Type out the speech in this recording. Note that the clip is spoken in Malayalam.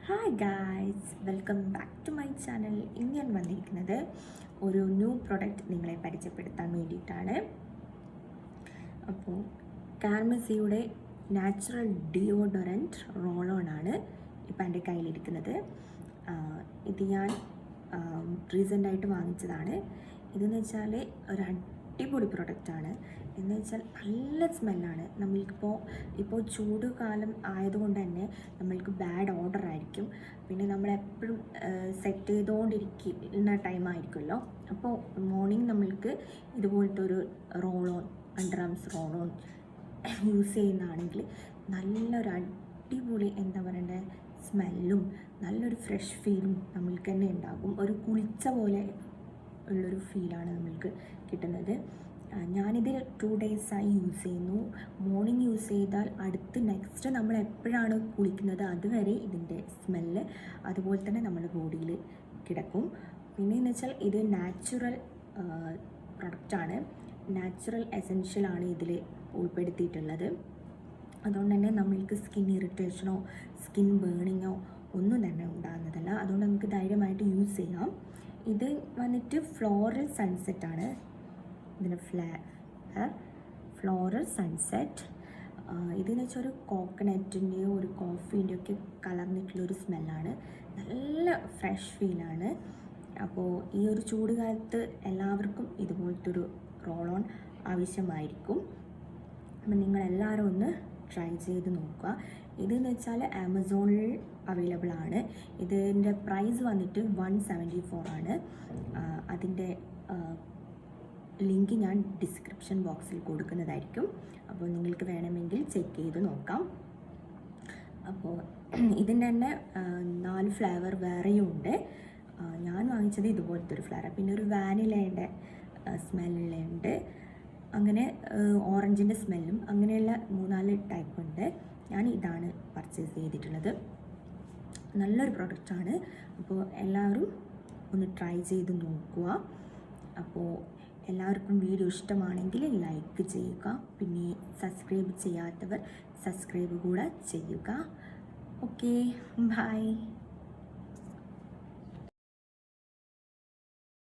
Hi guys, welcome back to my channel. ഇന്ന് ഞാൻ വന്നിരിക്കുന്നത് ഒരു ന്യൂ പ്രൊഡക്റ്റ് നിങ്ങളെ പരിചയപ്പെടുത്താൻ വേണ്ടിയിട്ടാണ്. അപ്പോൾ കാർമസിയുടെ നാച്ചുറൽ ഡിയോഡറൻറ്റ് റോൾ ഓൺ ആണ് ഇപ്പം എൻ്റെ കയ്യിലിരിക്കുന്നത്. ഇത് ഞാൻ റീസെൻ്റായിട്ട് വാങ്ങിച്ചതാണ്. ഇതെന്ന് വെച്ചാൽ ഒരു അടിപൊളി പ്രൊഡക്റ്റാണ്. എന്ന് വെച്ചാൽ നല്ല സ്മെല്ലാണ്. ഇപ്പോൾ ചൂട് കാലം ആയതുകൊണ്ട് തന്നെ നമ്മൾക്ക് ബാഡ് ഓർഡർ ആയിരിക്കും. പിന്നെ നമ്മളെപ്പോഴും സെറ്റ് ചെയ്തുകൊണ്ടിരിക്കുന്ന ടൈമായിരിക്കുമല്ലോ. അപ്പോൾ മോർണിംഗ് നമ്മൾക്ക് ഇതുപോലത്തെ ഒരു roll on, under arms roll on use ചെയ്യുന്നതാണെങ്കിൽ നല്ലൊരു അടിപൊളി എന്താ പറയണ്ടേ സ്മെല്ലും നല്ലൊരു ഫ്രഷ് ഫീലും നമ്മൾക്ക് തന്നെ ഉണ്ടാകും. ഒരു കുളിച്ച പോലെ ഉള്ളൊരു ഫീലാണ് നമ്മൾക്ക് കിട്ടുന്നത്. ഞാനിത് 2 ഡേയ്സായി യൂസ് ചെയ്യുന്നു. മോർണിംഗ് യൂസ് ചെയ്താൽ നെക്സ്റ്റ് നമ്മൾ എപ്പോഴാണ് കുളിക്കുന്നത് അതുവരെ ഇതിൻ്റെ സ്മെല്ല് അതുപോലെ തന്നെ നമ്മുടെ ബോഡിയിൽ കിടക്കും. പിന്നെയെന്ന് വെച്ചാൽ ഇത് നാച്ചുറൽ പ്രൊഡക്റ്റാണ്, നാച്ചുറൽ എസെൻഷ്യലാണ് ഇതിൽ ഉൾപ്പെടുത്തിയിട്ടുള്ളത്. അതുകൊണ്ട് തന്നെ നമ്മൾക്ക് സ്കിൻ ഇറിറ്റേഷനോ സ്കിൻ ബേണിങ്ങോ ഒന്നും തന്നെ ഉണ്ടാകുന്നതല്ല. അതുകൊണ്ട് നമുക്ക് ധൈര്യമായിട്ട് യൂസ് ചെയ്യാം. ഇത് വന്നിട്ട് ഫ്ലോറൽ സൺസെറ്റാണ്. ഇതിന് ഫ്ലോറൽ സൺസെറ്റ്. ഇതെന്ന് വെച്ചാൽ ഒരു കോക്കനറ്റിൻ്റെയോ ഒരു കോഫീൻ്റെയോ ഒക്കെ കലർന്നിട്ടുള്ളൊരു സ്മെല്ലാണ്. നല്ല ഫ്രഷ് ഫീലാണ്. അപ്പോൾ ഈ ഒരു ചൂട് കാലത്ത് എല്ലാവർക്കും ഇതുപോലത്തെ ഒരു റോൾ ഓൺ ആവശ്യമായിരിക്കും. അപ്പം നിങ്ങളെല്ലാവരും ഒന്ന് ട്രൈ ചെയ്ത് നോക്കുക. ഇതെന്ന് വെച്ചാൽ ആമസോണിൽ അവൈലബിൾ ആണ്. ഇതിൻ്റെ പ്രൈസ് വന്നിട്ട് 174 ആണ്. അതിൻ്റെ ലിങ്ക് ഞാൻ ഡിസ്ക്രിപ്ഷൻ ബോക്സിൽ കൊടുക്കുന്നതായിരിക്കും. അപ്പോൾ നിങ്ങൾക്ക് വേണമെങ്കിൽ ചെക്ക് ചെയ്ത് നോക്കാം. അപ്പോൾ ഇതിൻ്റെ തന്നെ 4 ഫ്ലേവർ വേറെയും ഉണ്ട്. ഞാൻ വാങ്ങിച്ചത് ഇതുപോലത്തെ ഒരു ഫ്ലേവർ. പിന്നെ ഒരു വാനിലയുടെ സ്മെല്ലുണ്ട്, അങ്ങനെ ഓറഞ്ചിൻ്റെ സ്മെല്ലും, അങ്ങനെയുള്ള 3-4 ടൈപ്പ് ഉണ്ട്. ഞാൻ ഇതാണ് പർച്ചേസ് ചെയ്തിട്ടുള്ളത്. നല്ലൊരു പ്രൊഡക്റ്റാണ്. അപ്പോൾ എല്ലാവരും ഒന്ന് ട്രൈ ചെയ്ത് നോക്കുക. അപ്പോൾ എല്ലാവർക്കും വീഡിയോ ഇഷ്ടമാണെങ്കിൽ ലൈക്ക് ചെയ്യുക. പിന്നെ സബ്സ്ക്രൈബ് ചെയ്യാത്തവർ സബ്സ്ക്രൈബ് കൂടെ ചെയ്യുക. Okay, by.